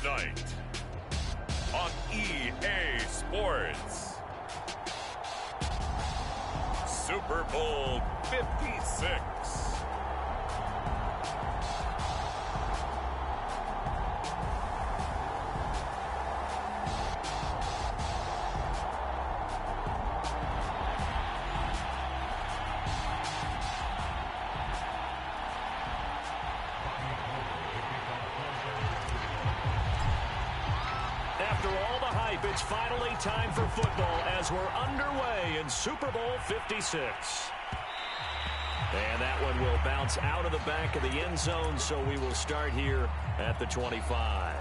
Tonight on EA Sports, Super Bowl 56. It's finally time for football as we're underway in Super Bowl 56. And that one will bounce out of the back of the end zone, so we will start here at the 25.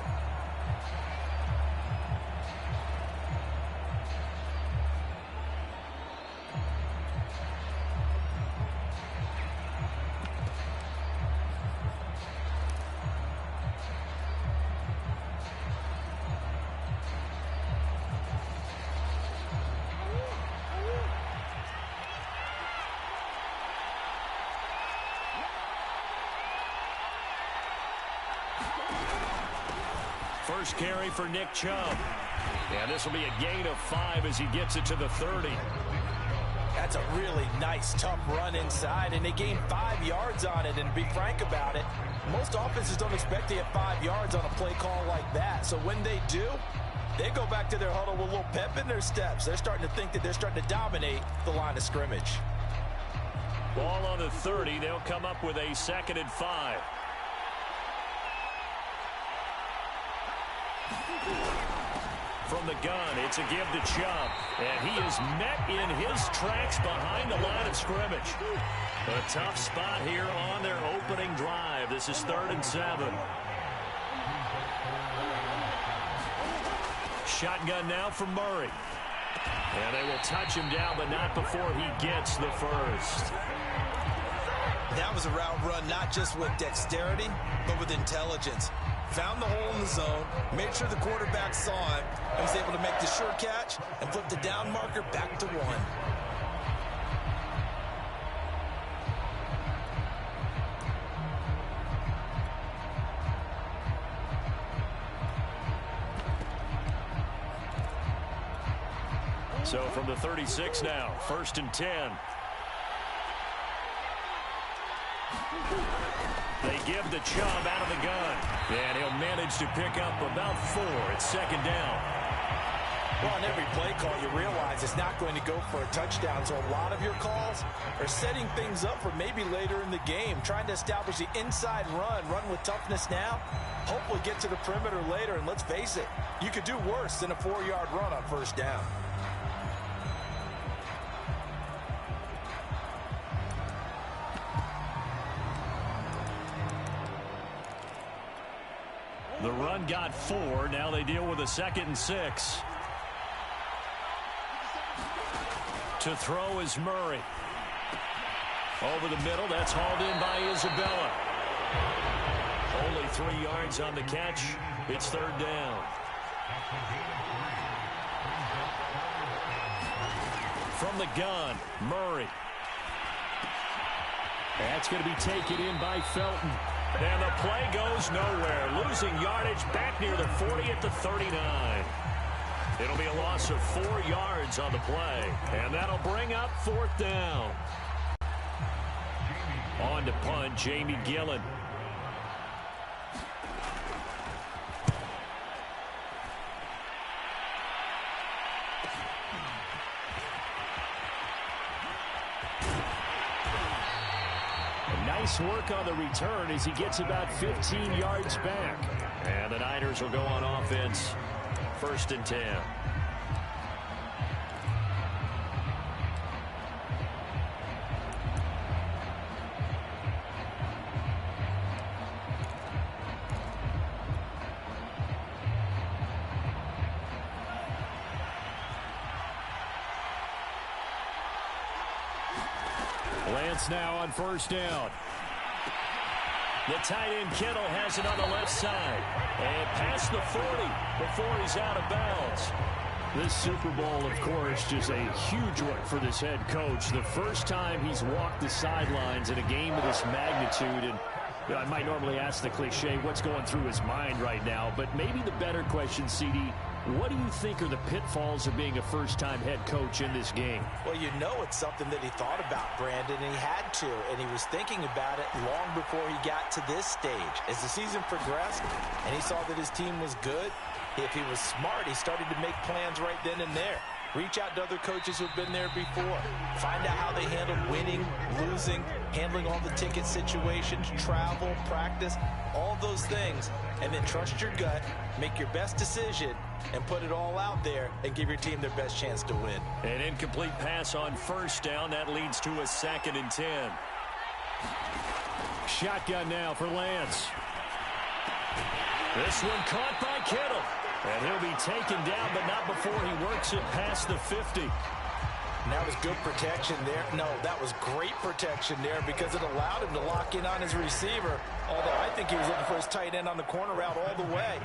First carry for Nick Chubb. And this will be a gain of 5 as he gets it to the 30. That's a really nice, tough run inside, and they gained 5 yards on it. And to be frank about it, most offenses don't expect to get 5 yards on a play call like that. So when they do, they go back to their huddle with a little pep in their steps. They're starting to think that they're starting to dominate the line of scrimmage. Ball on the 30. They'll come up with a 2nd and 5. From the gun, it's a give to Chubb. And he is met in his tracks behind the line of scrimmage. A tough spot here on their opening drive. This is 3rd and 7. Shotgun now from Murray. And they will touch him down, but not before he gets the first. That was a route run not just with dexterity, but with intelligence. Found the hole in the zone, made sure the quarterback saw him, and was able to make the sure catch and flip the down marker back to 1. So from the 36 now, 1st and 10. They give the Chubb out of the gun. And he'll manage to pick up about 4. It's 2nd down. Well, on every play call, you realize it's not going to go for a touchdown. So a lot of your calls are setting things up for maybe later in the game, trying to establish the inside run with toughness now, hopefully get to the perimeter later. And let's face it, you could do worse than a 4-yard run on 1st down. The run got 4. Now they deal with a 2nd and 6. To throw is Murray. Over the middle. That's hauled in by Isabella. Only 3 yards on the catch. It's 3rd down. From the gun, Murray. That's going to be taken in by Felton. And the play goes nowhere. Losing yardage back near the 40 at the 39. It'll be a loss of 4 yards on the play. And that'll bring up 4th down. On to punt, Jamie Gillen. Nice work on the return as he gets about 15 yards back. And the Niners will go on offense. 1st and 10. Lance now on 1st down. The tight end Kittle has it on the left side. And past the 40 before he's out of bounds. This Super Bowl, of course, just a huge one for this head coach. The first time he's walked the sidelines in a game of this magnitude. And You know, I might normally ask the cliche, what's going through his mind right now, but maybe the better question, CD, what do you think are the pitfalls of being a first-time head coach in this game? Well, you know it's something that he thought about, Brandon, and he had to, and he was thinking about it long before he got to this stage. As the season progressed and he saw that his team was good, if he was smart, he started to make plans right then and there. Reach out to other coaches who've been there before. Find out how they handle winning, losing, handling all the ticket situations, travel, practice, all those things. And then trust your gut, make your best decision, and put it all out there and give your team their best chance to win. An incomplete pass on first down. That leads to a 2nd and 10. Shotgun now for Lance. This one caught by Kittle. And he'll be taken down, but not before he works it past the 50. And that was good protection there. No, that was great protection there because it allowed him to lock in on his receiver. Although I think he was looking for his tight end on the corner route all the way.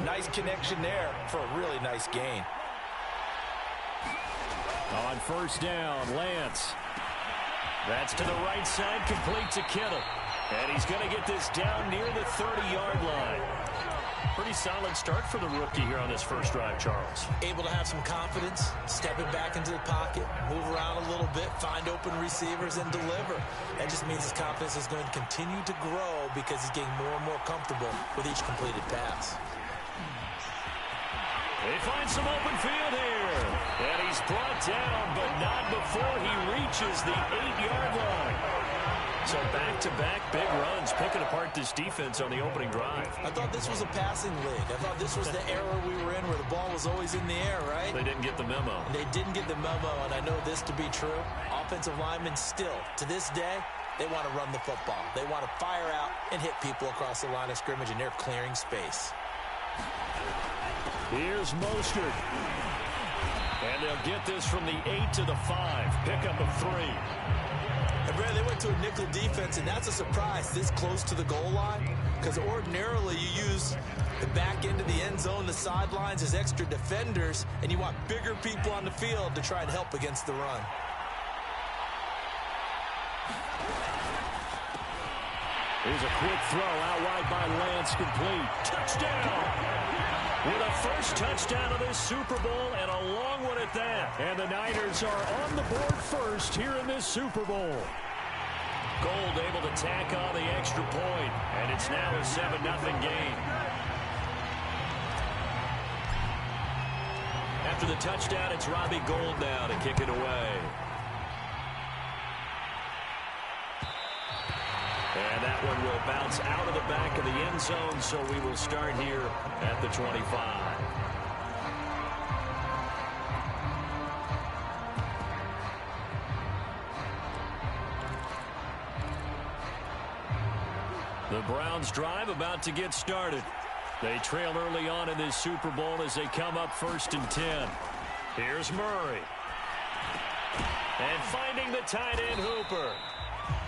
Nice connection there for a really nice gain. On first down, Lance. That's to the right side, complete to Kittle. And he's going to get this down near the 30-yard line. Pretty solid start for the rookie here on this first drive, Charles. Able to have some confidence, stepping back into the pocket, move around a little bit, find open receivers, and deliver. That just means his confidence is going to continue to grow because he's getting more and more comfortable with each completed pass. They find some open field here. And he's brought down, but not before he reaches the 8-yard line. So back-to-back big runs, picking apart this defense on the opening drive. I thought this was a passing league. I thought this was the era we were in where the ball was always in the air, right? They didn't get the memo. And they didn't get the memo, and I know this to be true. Offensive linemen still, to this day, they want to run the football. They want to fire out and hit people across the line of scrimmage, and they're clearing space. Here's Mostert. And they'll get this from the 8 to the 5. Pickup of 3. And Brad, they went to a nickel defense, and that's a surprise this close to the goal line because ordinarily you use the back end of the end zone, the sidelines as extra defenders, and you want bigger people on the field to try and help against the run. Here's a quick throw out wide by Lance, complete. Touchdown! With a first touchdown of this Super Bowl and a long one at that. And the Niners are on the board first here in this Super Bowl. Gold able to tack on the extra point, and it's now a 7-0 game. After the touchdown, it's Robbie Gould now to kick it away. And that one will bounce out of the back of the end zone, so we will start here at the 25. The Browns drive about to get started. They trail early on in this Super Bowl as they come up 1st and 10. Here's Murray. And finding the tight end Hooper.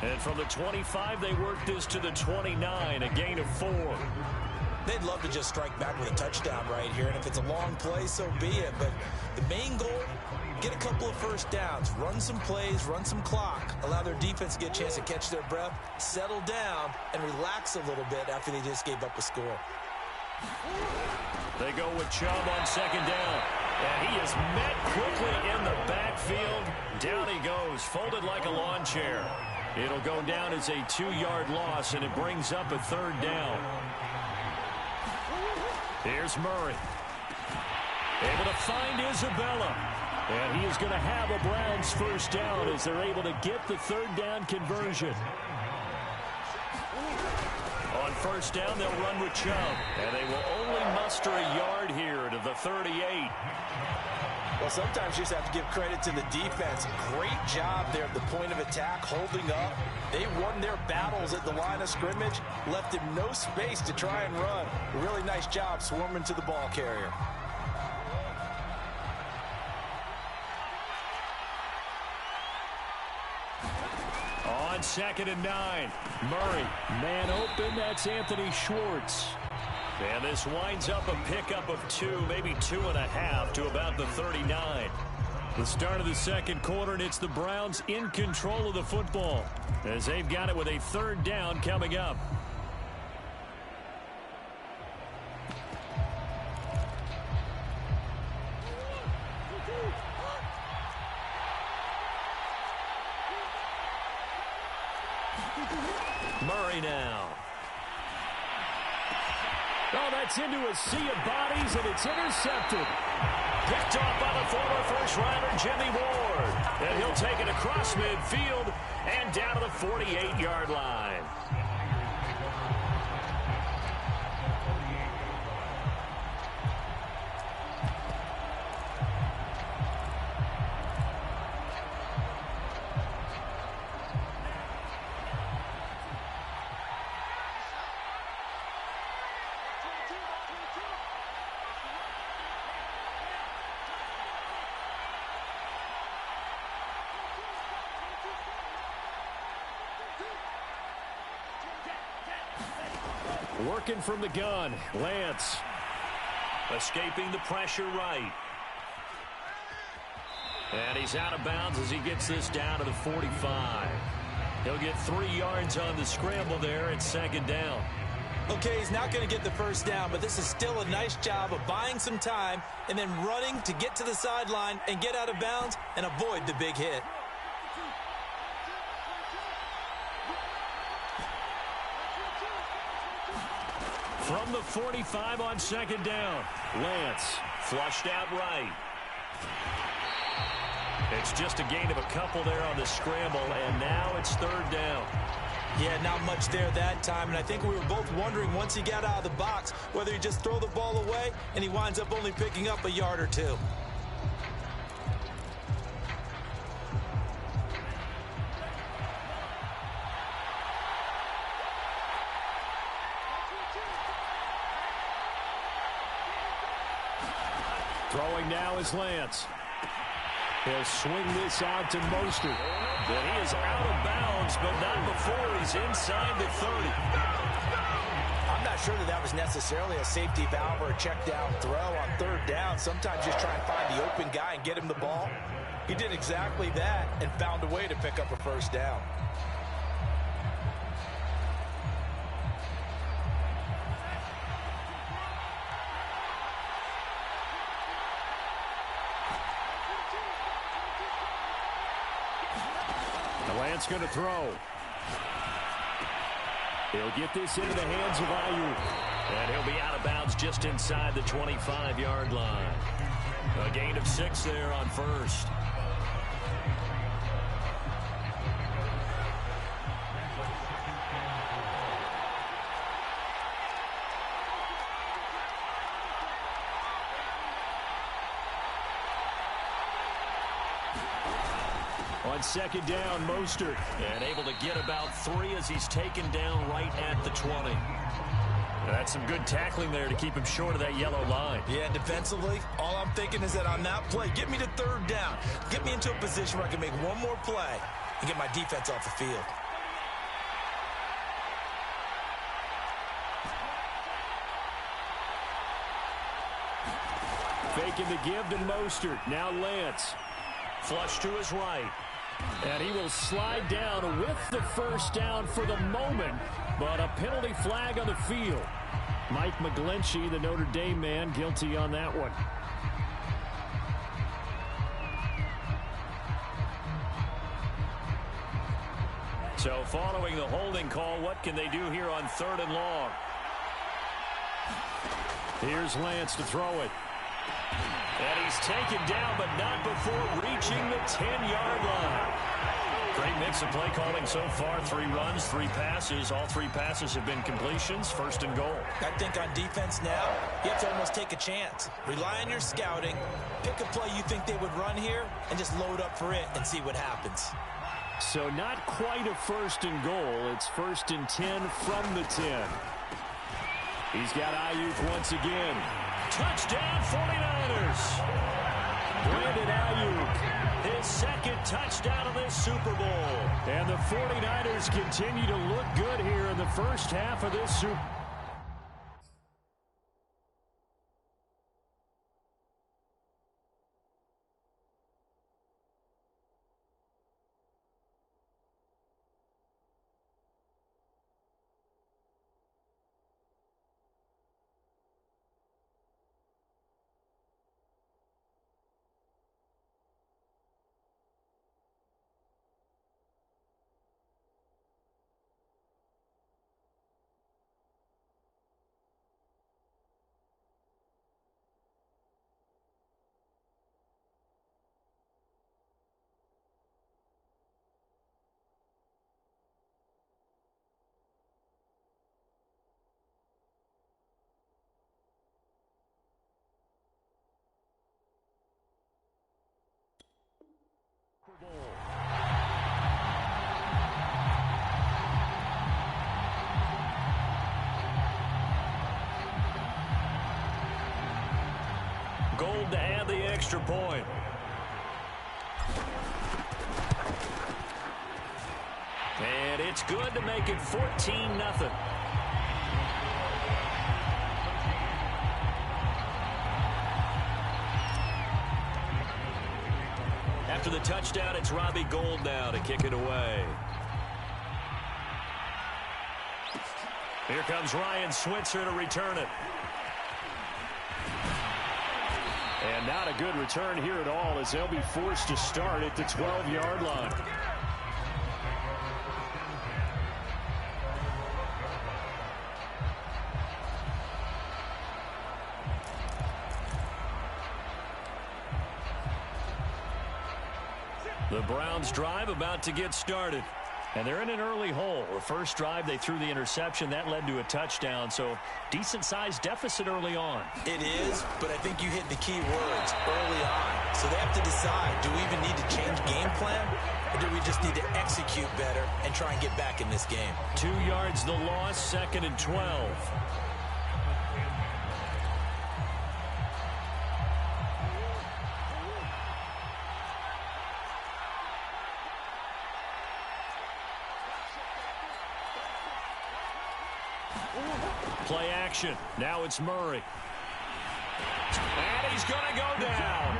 And from the 25, they work this to the 29, a gain of 4. They'd love to just strike back with a touchdown right here, and if it's a long play, so be it. But the main goal, get a couple of first downs, run some plays, run some clock, allow their defense to get a chance to catch their breath, settle down, and relax a little bit after they just gave up a score. They go with Chubb on 2nd down. And he is met quickly in the backfield. Down he goes, folded like a lawn chair. It'll go down as a 2-yard loss, and it brings up a 3rd down. Here's Murray. Able to find Isabella. And he is going to have a Browns first down as they're able to get the 3rd down conversion. On first down, they'll run with Chubb. And they will only muster a yard here to the 38. Well, sometimes you just have to give credit to the defense. Great job there at the point of attack, holding up. They won their battles at the line of scrimmage, left him no space to try and run. Really nice job swarming to the ball carrier. On 2nd and 9, Murray, man open, that's Anthony Schwartz. And this winds up a pickup of 2, maybe 2.5 to about the 39. The start of the second quarter, and it's the Browns in control of the football as they've got it with a 3rd down coming up. now. Oh, that's into a sea of bodies, and it's intercepted. Picked off by the former first-rounder Jimmy Ward. And he'll take it across midfield and down to the 48-yard line. Working from the gun, Lance. Escaping the pressure right. And he's out of bounds as he gets this down to the 45. He'll get 3 yards on the scramble there at second down. Okay, he's not going to get the first down, but this is still a nice job of buying some time and then running to get to the sideline and get out of bounds and avoid the big hit. From the 45 on second down, Lance flushed out right. It's just a gain of a couple there on the scramble, and now it's third down. Yeah, not much there that time, and I think we were both wondering once he got out of the box whether he'd just throw the ball away, and he winds up only picking up a yard or two. Throwing now is Lance. He'll swing this out to Mostert. But he is out of bounds, but not before he's inside the 30. I'm not sure that was necessarily a safety valve or a check down throw on third down. Sometimes just try and find the open guy and get him the ball. He did exactly that and found a way to pick up a first down. Lance going to throw. He'll get this into the hands of Ayuk. And he'll be out of bounds just inside the 25-yard line. A gain of 6 there on first. On second down, Mostert, and able to get about 3 as he's taken down right at the 20. That's some good tackling there to keep him short of that yellow line. Yeah, defensively, all I'm thinking is that on that play, get me to third down. Get me into a position where I can make one more play and get my defense off the field. Faking the give to Mostert. Now Lance. Flush to his right. And he will slide down with the first down for the moment, but a penalty flag on the field. Mike McGlinchey, the Notre Dame man, guilty on that one. So following the holding call, what can they do here on third and long? Here's Lance to throw it. And he's taken down, but not before reaching the 10-yard line. Great mix of play calling so far. 3 runs, 3 passes. All 3 passes have been completions. First and goal. I think on defense now, you have to almost take a chance. Rely on your scouting. Pick a play you think they would run here and just load up for it and see what happens. So not quite a first and goal. It's first and 10 from the 10. He's got Ayuk once again. Touchdown 49ers. Brandon Ayuk, his second touchdown of this Super Bowl. And the 49ers continue to look good here in the first half of this Super Bowl. extra point. And it's good to make it 14-0. After the touchdown, it's Robbie Gould now to kick it away. Here comes Ryan Switzer to return it. And not a good return here at all, as they'll be forced to start at the 12-yard line. The Browns drive about to get started. And they're in an early hole. The first drive, they threw the interception. That led to a touchdown. So decent-sized deficit early on. It is, but I think you hit the key words early on. So they have to decide, do we even need to change game plan? Or do we just need to execute better and try and get back in this game? 2 yards the loss, 2nd and 12. Play action. Now it's Murray. And he's going to go down.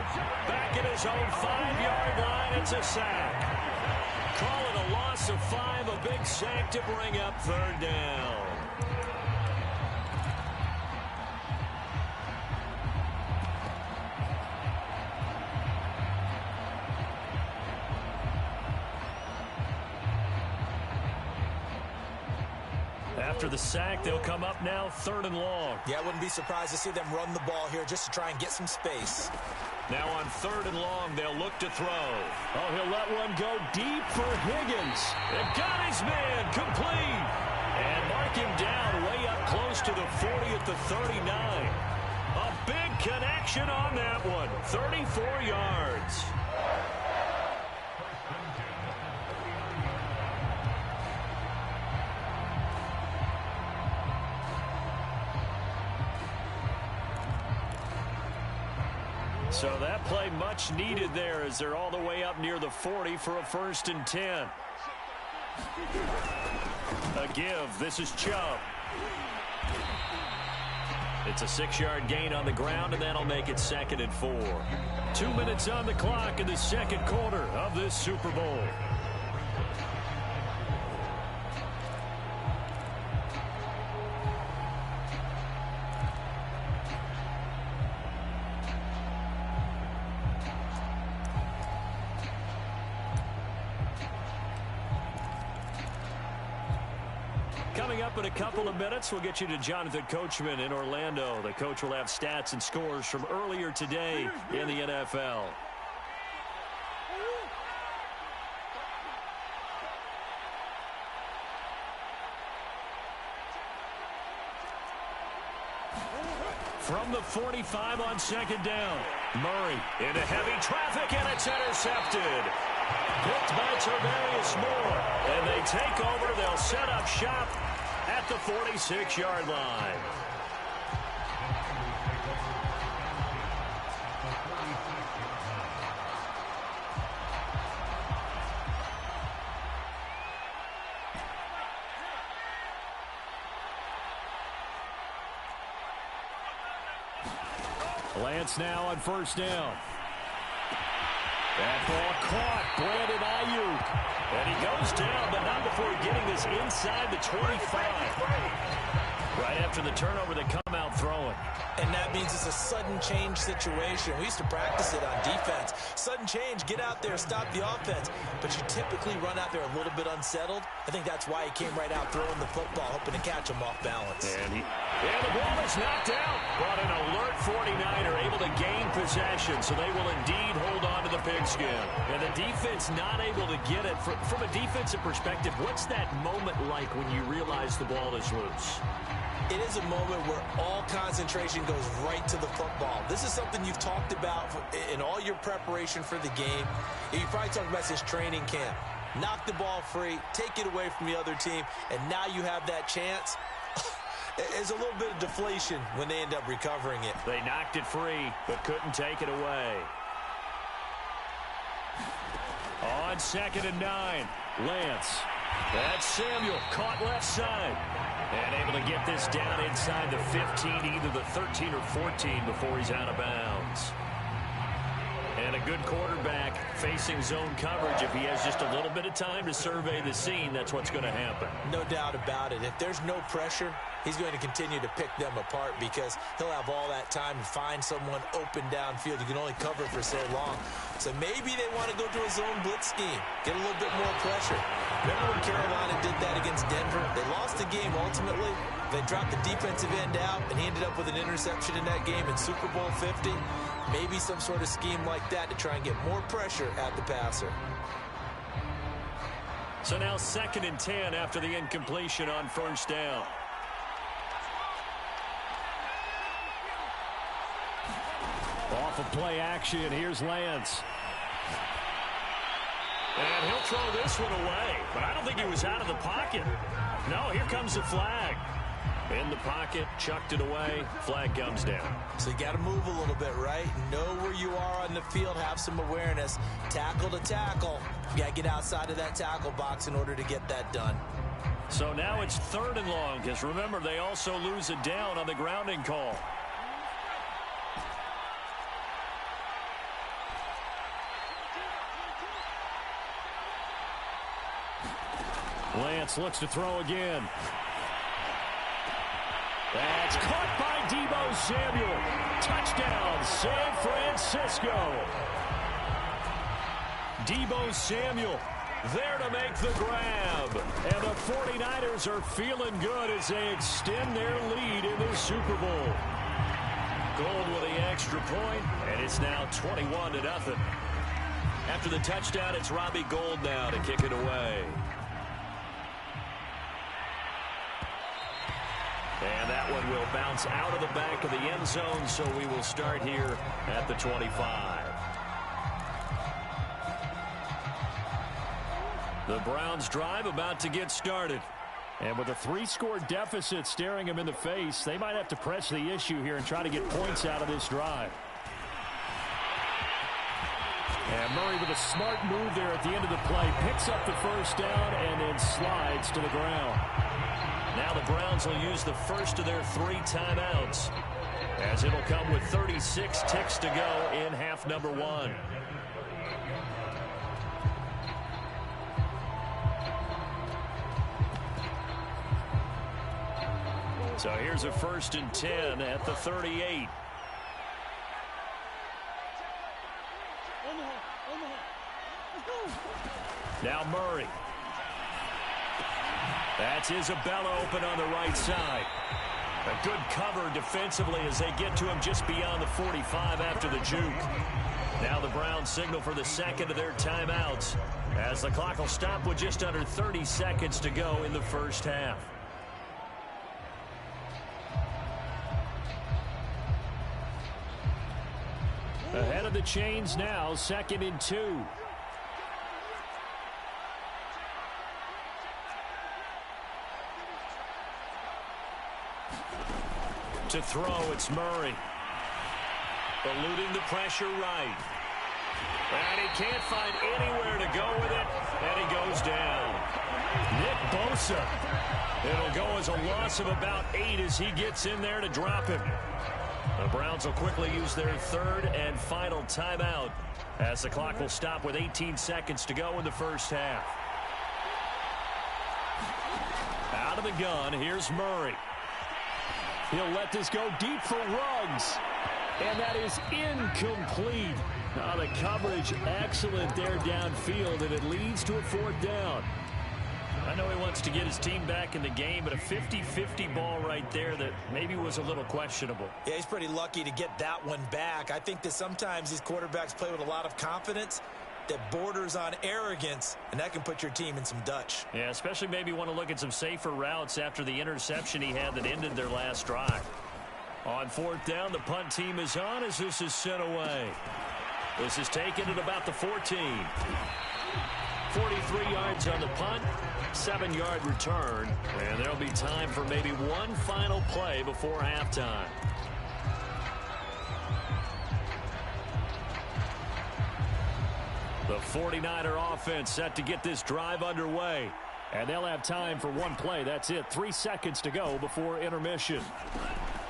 Back at his own 5-yard line. It's a sack. Call it a loss of 5. A big sack to bring up 3rd down. After the sack, they'll come up now 3rd and long. Yeah, I wouldn't be surprised to see them run the ball here just to try and get some space. Now on 3rd and long, they'll look to throw. Oh, he'll let one go deep for Higgins. It got his man complete. And mark him down way up close to the 40 at the 39. A big connection on that one. 34 yards. So that play much needed there as they're all the way up near the 40 for a 1st and 10. A give. This is Chubb. It's a 6-yard gain on the ground, and that'll make it 2nd and 4. 2 minutes on the clock in the 2nd quarter of this Super Bowl. Coming up in a couple of minutes, we'll get you to Jonathan Coachman in Orlando. The coach will have stats and scores from earlier today in the NFL. From the 45 on 2nd down. Murray into heavy traffic, and it's intercepted. Picked by Tavarius Moore. And they take over. They'll set up shop at the 46-yard line. Lance now on 1st down. That ball caught. Brandon Ayuk. And he goes down, but not before getting this inside the 25. Right after the turnover, they come out throwing. And that means it's a sudden change situation. We used to practice it on defense. Sudden change, get out there, stop the offense. But you typically run out there a little bit unsettled. I think that's why he came right out throwing the football, hoping to catch him off balance. And the ball is knocked out. But an alert 49er able to gain possession, so they will indeed hold on to the pigskin. And the defense not able to get it. From a defensive perspective, what's that moment like when you realize the ball is loose? It is a moment where all concentration goes right to the football. This is something you've talked about in all your preparation for the game. You probably talked about this training camp. Knock the ball free, take it away from the other team, and now you have that chance. There's a little bit of deflation when they end up recovering it. They knocked it free, but couldn't take it away. On 2nd and 9, Lance. That's Samuel, caught left side. And able to get this down inside the 15, either the 13 or 14 before he's out of bounds. And a good quarterback facing zone coverage. If he has just a little bit of time to survey the scene, that's what's going to happen. No doubt about it. If there's no pressure, he's going to continue to pick them apart because he'll have all that time to find someone open downfield. You can only cover for so long. So maybe they want to go to a zone blitz scheme, get a little bit more pressure. Remember when Carolina did that against Denver? They lost the game ultimately. They dropped the defensive end out, and he ended up with an interception in that game in Super Bowl 50. Maybe some sort of scheme like that to try and get more pressure at the passer. So now 2nd and 10 after the incompletion on 1st down. Off of play action, here's Lance. And he'll throw this one away, but I don't think he was out of the pocket. No, here comes the flag. In the pocket, chucked it away, flag comes down. So you got to move a little bit, right? Know where you are on the field, have some awareness. Tackle to tackle. You got to get outside of that tackle box in order to get that done. So now it's 3rd and long, because remember, they also lose it down on the grounding call. Lance looks to throw again. That's caught by Deebo Samuel. Touchdown, San Francisco. Deebo Samuel there to make the grab. And the 49ers are feeling good as they extend their lead in the Super Bowl. Gold with the extra point, and it's now 21-0. After the touchdown, it's Robbie Gould now to kick it away. And that one will bounce out of the back of the end zone, so we will start here at the 25. The Browns drive about to get started. And with a 3-score deficit staring them in the face, they might have to press the issue here and try to get points out of this drive. And Murray with a smart move there at the end of the play. Picks up the 1st down and then slides to the ground. Now the Browns will use the first of their 3 timeouts, as it'll come with 36 ticks to go in half number 1. So here's a 1st and 10 at the 38. Now Murray. That's Isabella open on the right side. A good cover defensively as they get to him just beyond the 45 after the juke. Now the Browns signal for the 2nd of their timeouts, as the clock will stop with just under 30 seconds to go in the 1st half. Ahead of the chains now, 2nd and 2. To throw, it's Murray. Eluding the pressure right. And he can't find anywhere to go with it, and he goes down. Nick Bosa. It'll go as a loss of about 8 as he gets in there to drop him. The Browns will quickly use their 3rd and final timeout, as the clock will stop with 18 seconds to go in the 1st half. Out of the gun, here's Murray. He'll let this go deep for Ruggs. And that is incomplete. The coverage excellent there downfield, and it leads to a 4th down. I know he wants to get his team back in the game, but a 50-50 ball right there that maybe was a little questionable. Yeah, he's pretty lucky to get that one back. I think that sometimes these quarterbacks play with a lot of confidence that borders on arrogance, and that can put your team in some Dutch. Yeah, especially maybe want to look at some safer routes after the interception he had that ended their last drive. On 4th down, the punt team is on as this is sent away. This is taken at about the 14. 43 yards on the punt, 7-yard return, and there'll be time for maybe one final play before halftime. The 49er offense set to get this drive underway. And they'll have time for one play. That's it. 3 seconds to go before intermission.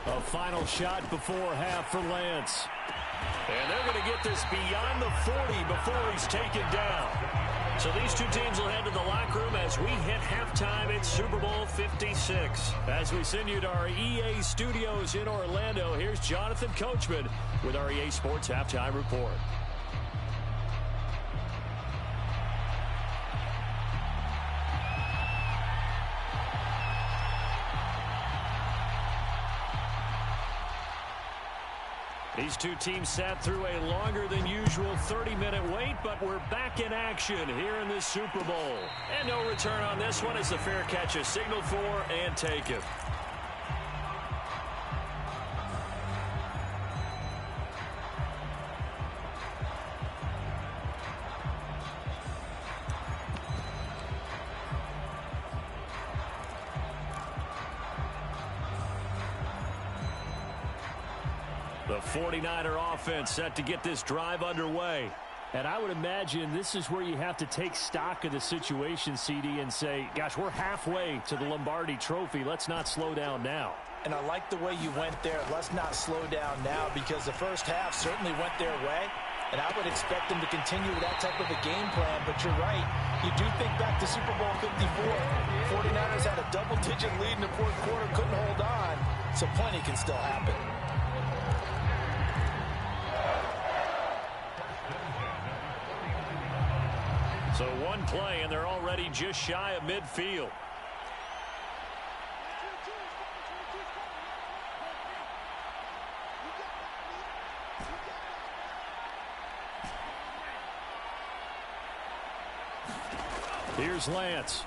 A final shot before half for Lance. And they're going to get this beyond the 40 before he's taken down. So these two teams will head to the locker room as we hit halftime at Super Bowl 56. As we send you to our EA studios in Orlando, here's Jonathan Coachman with our EA Sports Halftime Report. These two teams sat through a longer than usual 30-minute wait, but we're back in action here in this Super Bowl. And no return on this one as the fair catch is signaled for and taken. The 49er offense set to get this drive underway. And I would imagine this is where you have to take stock of the situation, CD, and say, gosh, we're halfway to the Lombardi Trophy. Let's not slow down now. And I like the way you went there. Let's not slow down now, because the first half certainly went their way. And I would expect them to continue with that type of a game plan. But you're right. You do think back to Super Bowl 54. 49ers had a double-digit lead in the fourth quarter, couldn't hold on. So plenty can still happen. So one play, and they're already just shy of midfield. Here's Lance.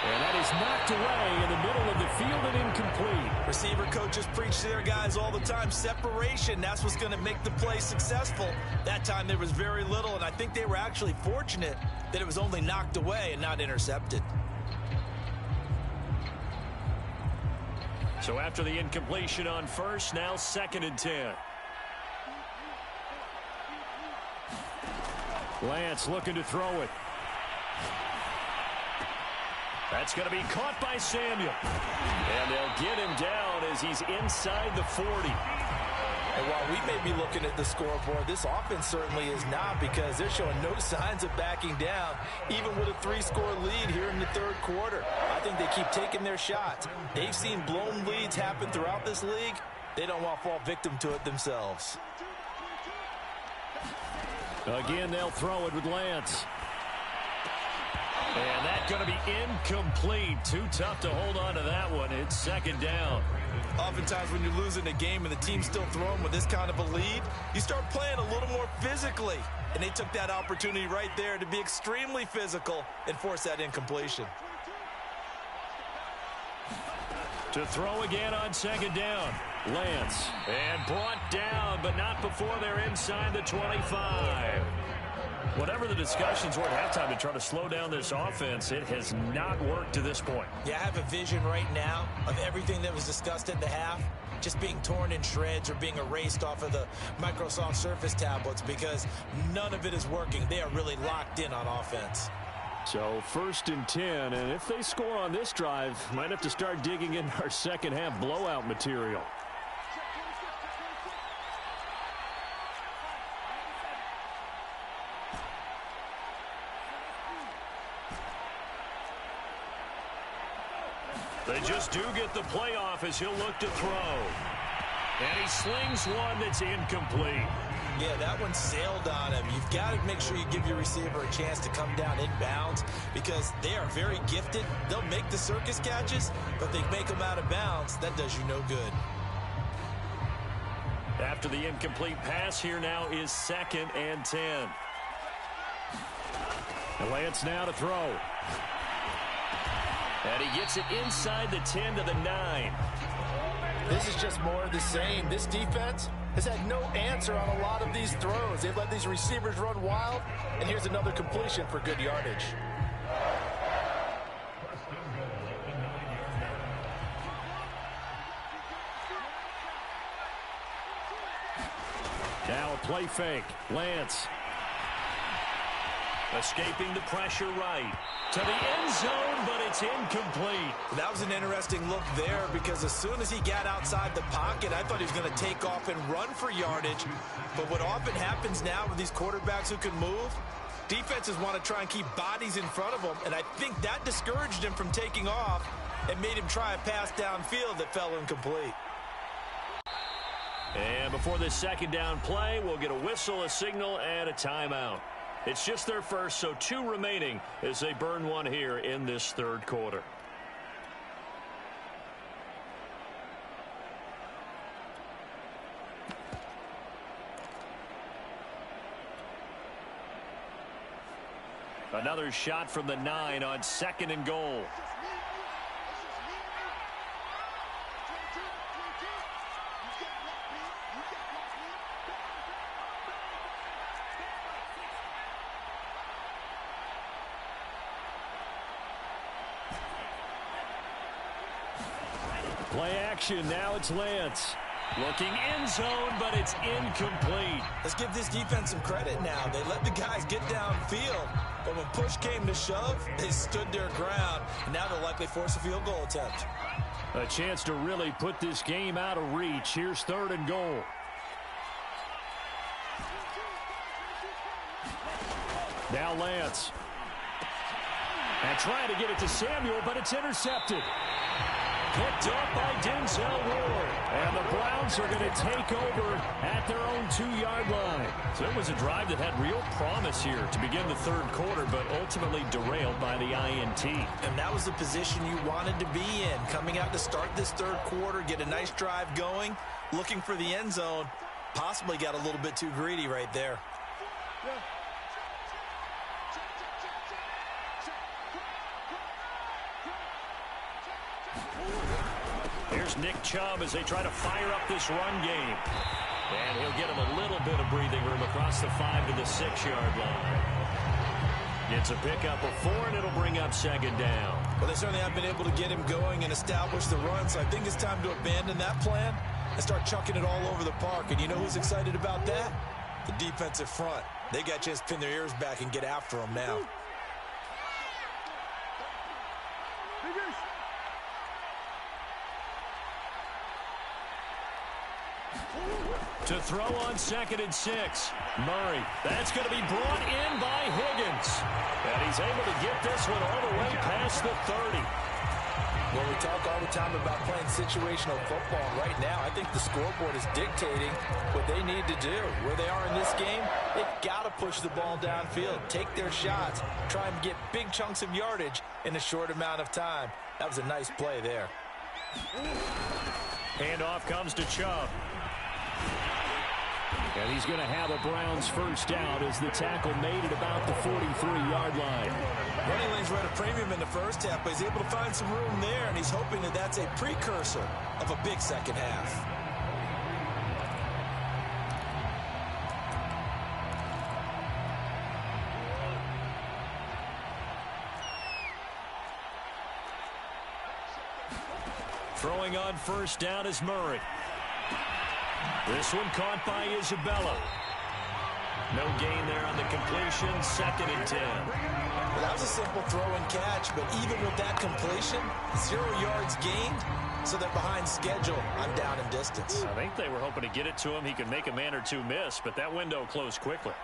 And that is knocked away in the middle of the field and incomplete. Receiver coaches preach to their guys all the time. Separation, that's what's going to make the play successful. That time there was very little, and I think they were actually fortunate that it was only knocked away and not intercepted. So after the incompletion on first, now 2nd and 10. Lance looking to throw it. That's going to be caught by Samuel. And they'll get him down as he's inside the 40. And while we may be looking at the scoreboard, this offense certainly is not, because they're showing no signs of backing down, even with a 3-score lead here in the third quarter. I think they keep taking their shots. They've seen blown leads happen throughout this league. They don't want to fall victim to it themselves. Again, they'll throw it with Lance. And that's going to be incomplete. Too tough to hold on to that one. It's 2nd down. Oftentimes when you're losing a game and the team's still throwing with this kind of a lead, you start playing a little more physically. And they took that opportunity right there to be extremely physical and force that incompletion. To throw again on 2nd down. Lance. And brought down, but not before they're inside the 25. Whatever the discussions were at halftime to try to slow down this offense, it has not worked to this point. Yeah, I have a vision right now of everything that was discussed at the half just being torn in shreds or being erased off of the Microsoft Surface tablets, because none of it is working. They are really locked in on offense. So 1st and 10, and if they score on this drive, might have to start digging in our second half blowout material. They just do get the playoff as he'll look to throw. And he slings one that's incomplete. Yeah, that one sailed on him. You've got to make sure you give your receiver a chance to come down inbounds, because they are very gifted. They'll make the circus catches, but they make them out of bounds. That does you no good. After the incomplete pass, here now is 2nd and 10. And Lance now to throw. And he gets it inside the 10 to the 9. This is just more of the same. This defense, has had no answer on a lot of these throws. They've let these receivers run wild, and here's another completion for good yardage. Now a play fake. Lance. Escaping the pressure right. To the end zone, but it's incomplete. That was an interesting look there because as soon as he got outside the pocket, I thought he was going to take off and run for yardage. But what often happens now with these quarterbacks who can move, defenses want to try and keep bodies in front of them, and I think that discouraged him from taking off and made him try a pass downfield that fell incomplete. And before this second down play, we'll get a whistle, a signal, and a timeout. It's just their first, so 2 remaining as they burn one here in this third quarter. Another shot from the 9 on 2nd and goal. Play action, now it's Lance. Looking end zone, but it's incomplete. Let's give this defense some credit now. They let the guys get downfield, but when push came to shove, they stood their ground, and now they'll likely force a field goal attempt. A chance to really put this game out of reach. Here's 3rd and goal. Now Lance. And trying to get it to Samuel, but it's intercepted. Picked up by Denzel Ward. And the Browns are going to take over at their own 2-yard line. So it was a drive that had real promise here to begin the third quarter, but ultimately derailed by the INT. And that was the position you wanted to be in. Coming out to start this third quarter, get a nice drive going, looking for the end zone. Possibly got a little bit too greedy right there. Yeah. Here's Nick Chubb as they try to fire up this run game. And he'll get him a little bit of breathing room across the 5 to the 6-yard line. Gets a pickup of 4, and it'll bring up 2nd down. Well, they certainly have been able to get him going and establish the run, so I think it's time to abandon that plan and start chucking it all over the park. And you know who's excited about that? The defensive front. They got a chance to pin their ears back and get after him now. To throw on 2nd and 6. Murray. That's going to be brought in by Higgins. And he's able to get this one all the way past the 30. Well, we talk all the time about playing situational football. Right now, I think the scoreboard is dictating what they need to do. Where they are in this game, they've got to push the ball downfield, take their shots, try and get big chunks of yardage in a short amount of time. That was a nice play there. Handoff comes to Chubb. And he's going to have a Browns first down as the tackle made at about the 43-yard line. Running lanes were at a premium in the first half, but he's able to find some room there, and he's hoping that that's a precursor of a big second half. Throwing on first down is Murray. This one caught by Isabella. No gain there on the completion. 2nd and 10. Well, that was a simple throw and catch, but even with that completion, 0 yards gained, so they're behind schedule. I'm down in distance. I think they were hoping to get it to him. He could make a man or two miss, but that window closed quickly.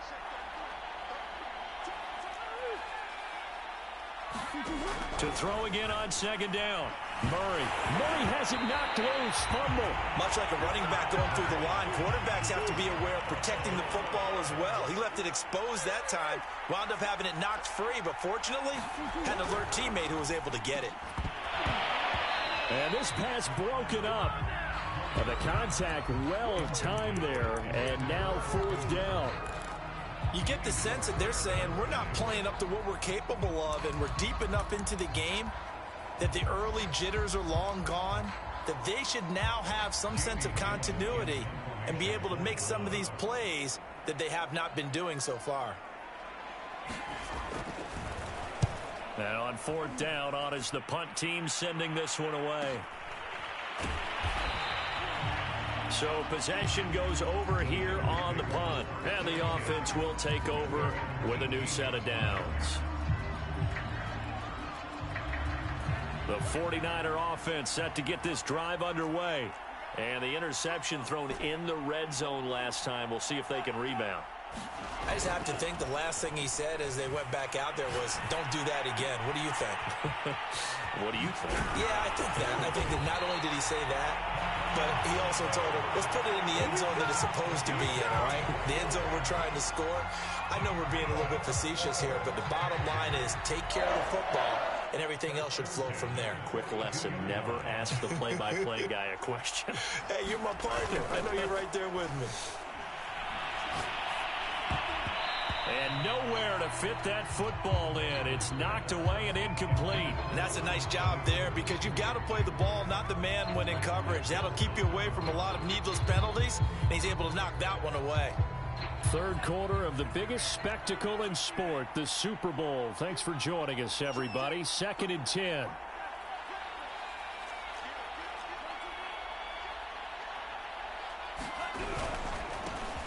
To throw again on 2nd down. Murray. Murray has it knocked loose. Fumble. Much like a running back going through the line, quarterbacks have to be aware of protecting the football as well. He left it exposed that time, wound up having it knocked free, but fortunately, had an alert teammate who was able to get it. And this pass broken up. And the contact well timed there, and now 4th down. You get the sense that they're saying we're not playing up to what we're capable of, and we're deep enough into the game that the early jitters are long gone, that they should now have some sense of continuity and be able to make some of these plays that they have not been doing so far. And on fourth down, on is the punt team sending this one away. So possession goes over here on the punt. And the offense will take over with a new set of downs. The 49er offense set to get this drive underway. And the interception thrown in the red zone last time. We'll see if they can rebound. I just have to think the last thing he said as they went back out there was, don't do that again. What do you think? What do you think? Yeah, I think that. And I think that not only did he say that, but he also told him, let's put it in the end zone that it's supposed to be in, all right? The end zone we're trying to score. I know we're being a little bit facetious here, but the bottom line is take care of the football, and everything else should flow from there. Quick lesson, never ask the play-by-play guy a question. Hey, you're my partner. I know you're right there with me. And nowhere to fit that football in. It's knocked away and incomplete. And that's a nice job there because you've got to play the ball, not the man when in coverage. That'll keep you away from a lot of needless penalties, and he's able to knock that one away. Third quarter of the biggest spectacle in sport, the Super Bowl. Thanks for joining us, everybody. 2nd and 10.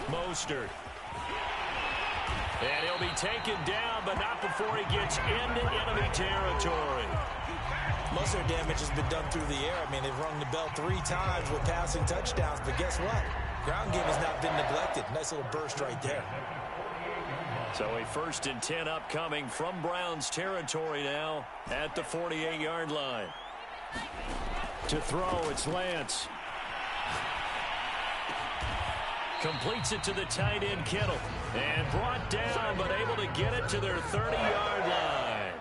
Mostert. And he'll be taken down, but not before he gets into enemy territory. Most of their damage has been done through the air. I mean, they've rung the bell 3 times with passing touchdowns, but guess what? Ground game has not been neglected. Nice little burst right there. So a 1st and 10 upcoming from Browns territory now at the 48-yard line. To throw, it's Lance. Completes it to the tight end, Kittle. And brought down, but able to get it to their 30-yard line.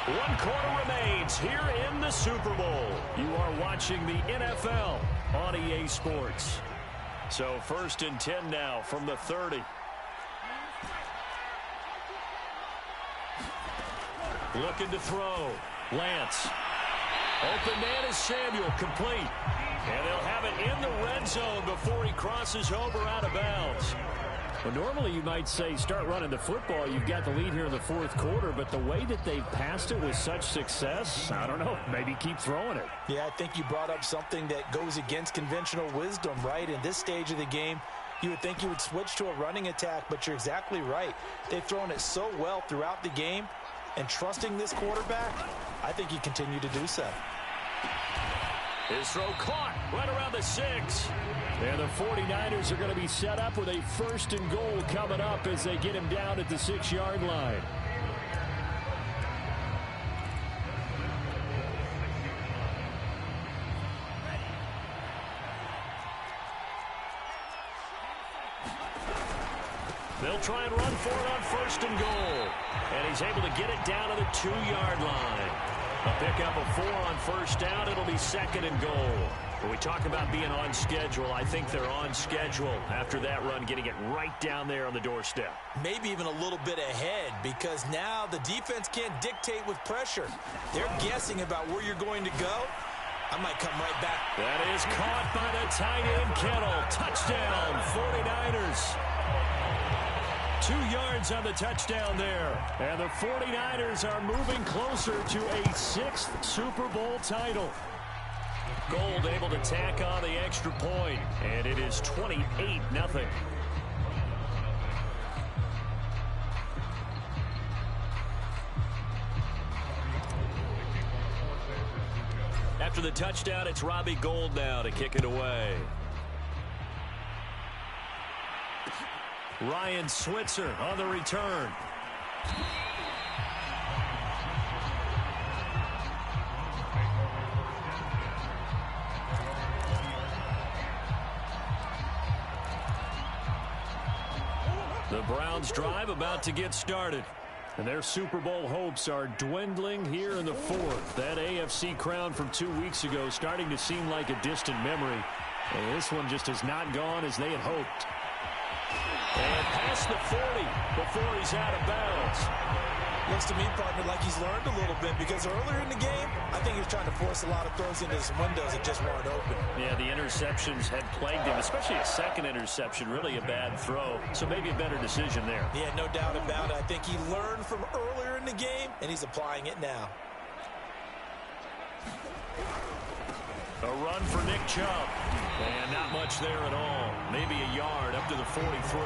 1 quarter remains here in the Super Bowl. You are watching the NFL on EA Sports. So 1st and 10 now from the 30. Looking to throw. Lance. Open man is Samuel, complete. And they'll have it in the red zone before he crosses over out of bounds. Well, normally you might say start running the football. You've got the lead here in the 4th quarter, but the way that they've passed it with such success, I don't know, maybe keep throwing it. Yeah, I think you brought up something that goes against conventional wisdom, right? In this stage of the game, you would think you would switch to a running attack, but you're exactly right. They've thrown it so well throughout the game, and trusting this quarterback, I think you continue to do so. His throw caught right around the 6. And the 49ers are going to be set up with a 1st and goal coming up as they get him down at the 6-yard line. They'll try and run for it on 1st and goal. And he's able to get it down to the 2-yard line. A pickup of 4 on 1st down. It'll be 2nd and goal. When we talk about being on schedule, I think they're on schedule after that run, getting it right down there on the doorstep. Maybe even a little bit ahead because now the defense can't dictate with pressure. They're guessing about where you're going to go. I might come right back. That is caught by the tight end, Kittle. Touchdown, 49ers. 2 yards on the touchdown there. And the 49ers are moving closer to a 6th Super Bowl title. Gold able to tack on the extra point, and it is 28-0. After the touchdown, it's Robbie Gould now to kick it away. Ryan Switzer on the return. The Browns drive about to get started. And their Super Bowl hopes are dwindling here in the 4th. That AFC crown from 2 weeks ago starting to seem like a distant memory. And this one just has not gone as they had hoped. And past the 40 before he's out of bounds. Looks to me, partner, like he's learned a little bit, because earlier in the game, I think he was trying to force a lot of throws into some windows that just weren't open. Yeah, the interceptions had plagued him, especially a second interception, really a bad throw. So maybe a better decision there. Yeah, no doubt about it. I think he learned from earlier in the game, and he's applying it now. A run for Nick Chubb. And not much there at all. Maybe a yard up to the 43.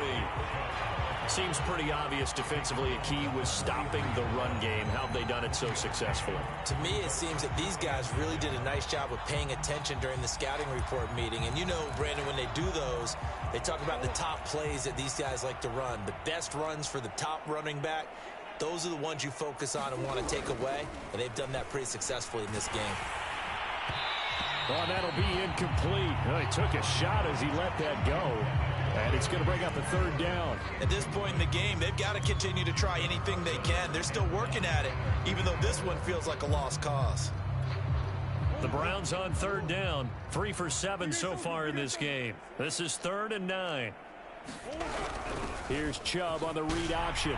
Seems pretty obvious defensively a key was stopping the run game. How have they done it so successfully? To me, it seems that these guys really did a nice job of paying attention during the scouting report meeting. And you know, Brandon, when they do those, they talk about the top plays that these guys like to run. The best runs for the top running back, those are the ones you focus on and want to take away. And they've done that pretty successfully in this game. Well, that'll be incomplete. Well, he took a shot as he let that go. And it's going to bring up a third down. At this point in the game, they've got to continue to try anything they can. They're still working at it, even though this one feels like a lost cause. The Browns on third down. 3 for 7 so far in this game. This is 3rd and 9. Here's Chubb on the read option.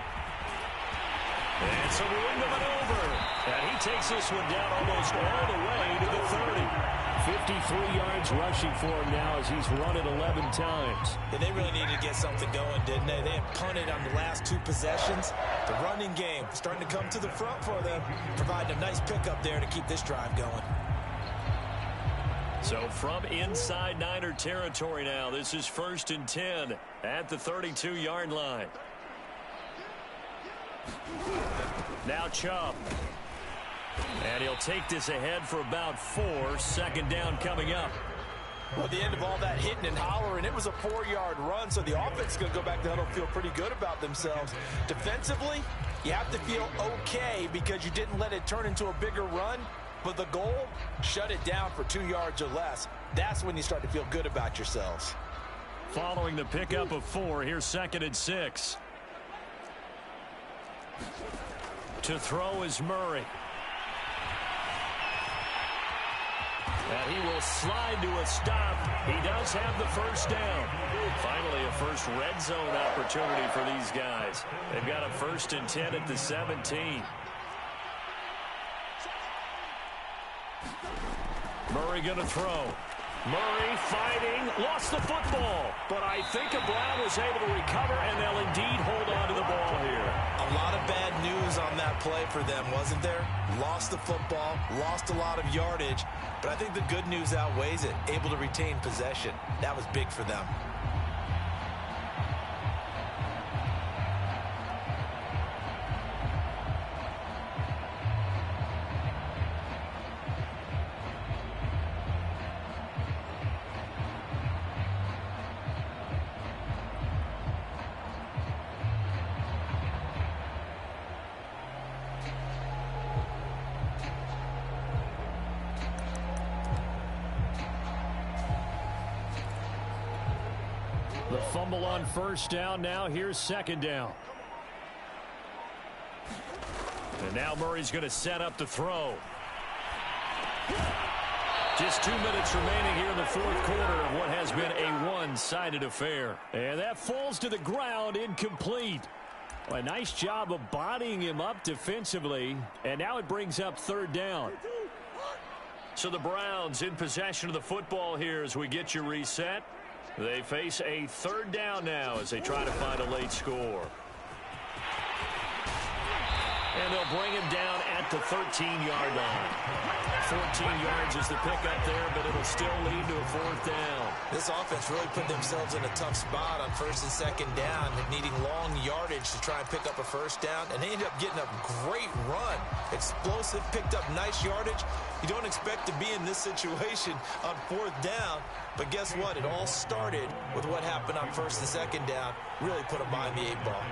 And it's a wing of it over. And he takes this one down almost all the way to the 30. 53 yards rushing for him now as he's run it 11 times. Yeah, they really needed to get something going, didn't they? They had punted on the last 2 possessions. The running game starting to come to the front for them, providing a nice pickup there to keep this drive going. So from inside Niner territory now, this is 1st and 10 at the 32-yard line. Now Chubb. And he'll take this ahead for about 4. 2nd down coming up. Well, at the end of all that hitting and hollering, it was a 4-yard run, so the offense is going to go back to the huddle, feel pretty good about themselves. Defensively, you have to feel okay because you didn't let it turn into a bigger run, but the goal, shut it down for 2 yards or less. That's when you start to feel good about yourselves. Following the pickup of 4, here's 2nd and 6. To throw is Murray. And he will slide to a stop. He does have the first down. Finally, a first red zone opportunity for these guys. They've got a 1st and 10 at the 17. Murray going to throw. Murray fighting, lost the football. But I think a Brown was able to recover, and they'll indeed hold on to the ball here. A lot of bad news on that play for them, wasn't there? Lost the football, lost a lot of yardage, but I think the good news outweighs it. Able to retain possession. That was big for them. The fumble on 1st down. Now here's 2nd down. And now Murray's going to set up the throw. Just 2 minutes remaining here in the 4th quarter of what has been a one-sided affair. And that falls to the ground, incomplete. A nice job of bodying him up defensively. And now it brings up 3rd down. So the Browns in possession of the football here as we get you reset. They face a 3rd down now as they try to find a late score. And they'll bring him down at the 13-yard line. 14 yards is the pickup there, but it'll still lead to a 4th down. This offense really put themselves in a tough spot on 1st and 2nd down, needing long yardage to try and pick up a 1st down, and they ended up getting a great run. Explosive, picked up nice yardage. You don't expect to be in this situation on 4th down, but guess what? It all started with what happened on 1st and 2nd down. Really put them behind the 8-ball.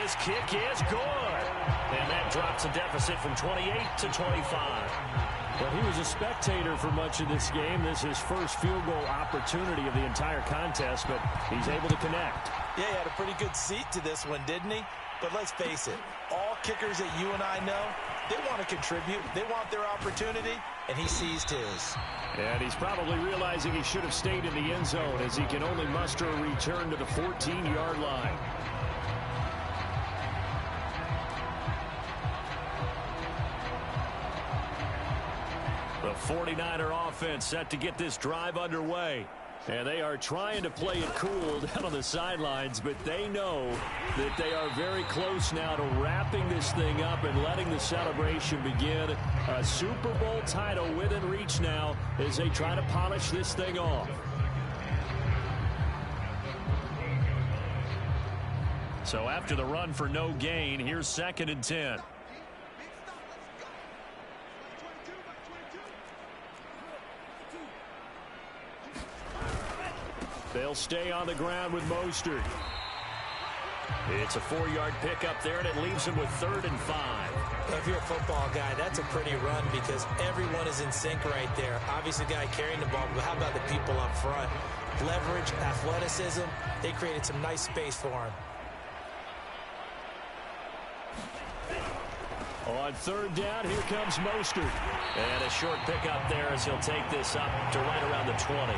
His kick is good. And that drops a deficit from 28 to 25. Well, he was a spectator for much of this game. This is his first field goal opportunity of the entire contest, but he's able to connect. Yeah, he had a pretty good seat to this one, didn't he? But let's face it, all kickers that you and I know, They want to contribute. They want their opportunity, and he seized his. And he's probably realizing he should have stayed in the end zone as he can only muster a return to the 14-yard line. The 49er offense set to get this drive underway. And they are trying to play it cool down on the sidelines, but they know that they are very close now to wrapping this thing up and letting the celebration begin. A Super Bowl title within reach now as they try to polish this thing off. So after the run for no gain, here's 2nd and 10. They'll stay on the ground with Mostert. It's a 4-yard pickup there, and it leaves him with 3rd and 5. If you're a football guy, that's a pretty run because everyone is in sync right there. Obviously, the guy carrying the ball, but how about the people up front? Leverage, athleticism, they created some nice space for him. On 3rd down, here comes Mostert. And a short pickup there as he'll take this up to right around the 20.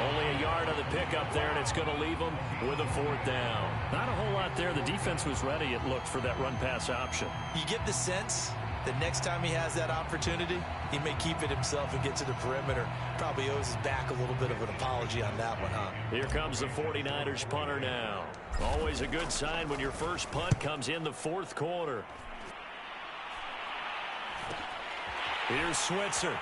Only a yard on the pickup there, and it's going to leave him with a 4th down. Not a whole lot there. The defense was ready, it looked, for that run-pass option. You get the sense that next time he has that opportunity, he may keep it himself and get to the perimeter. Probably owes his back a little bit of an apology on that one, huh? Here comes the 49ers punter now. Always a good sign when your first punt comes in the 4th quarter. Here's Switzer.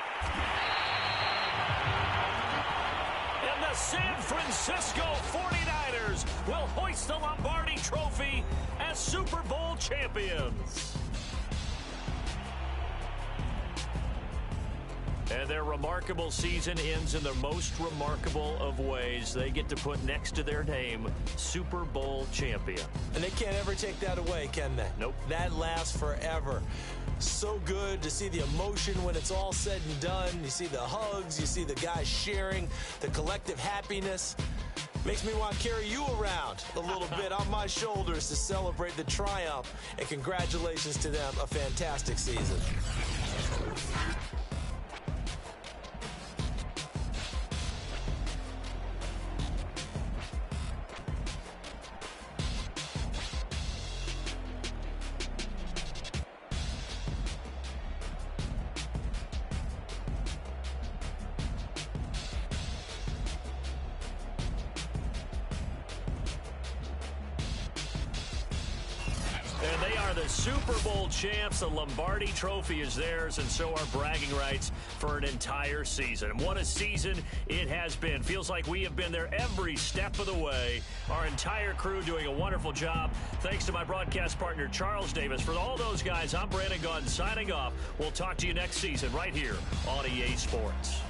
And the San Francisco 49ers will hoist the Lombardi Trophy as Super Bowl champions. And their remarkable season ends in the most remarkable of ways. They get to put next to their name, Super Bowl champion. And they can't ever take that away, can they? Nope. That lasts forever. So good to see the emotion when it's all said and done. You see the hugs, you see the guys sharing, the collective happiness. Makes me want to carry you around a little bit on my shoulders to celebrate the triumph. And congratulations to them, a fantastic season. And they are the Super Bowl champs. The Lombardi Trophy is theirs, and so are bragging rights for an entire season. What a season it has been. Feels like we have been there every step of the way. Our entire crew doing a wonderful job. Thanks to my broadcast partner, Charles Davis. For all those guys, I'm Brandon Gaudin signing off. We'll talk to you next season right here on EA Sports.